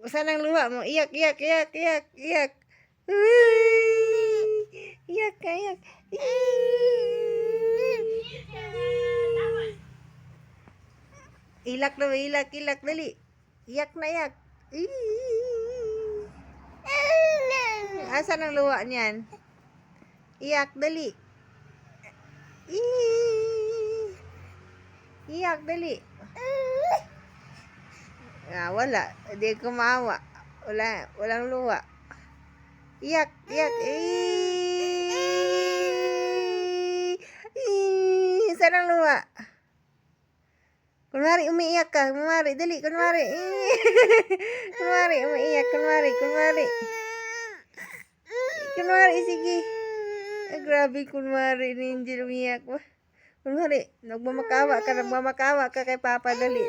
Saan ang luha mo? Iyak, iyak, iyak, iyak, iyak. Iyak ka, iyak. Ilak na, ilak, ilak, dali. Iyak na, iyak. Asan ang luha niyan? Iyak, dali. Iyak, dali. Wala. Hindi kumawa. Walang luha. Iyak, iyak. Saan ang luha? Kunwari, umiiyak ka. Kunwari, dali. Kunwari. Kunwari, umiiyak. Kunwari, kunwari. Kunwari, sige. Grabe, kunwari. Ninja, umiiyak mo. Kunwari, nagmamakawa ka kay Papa, dali.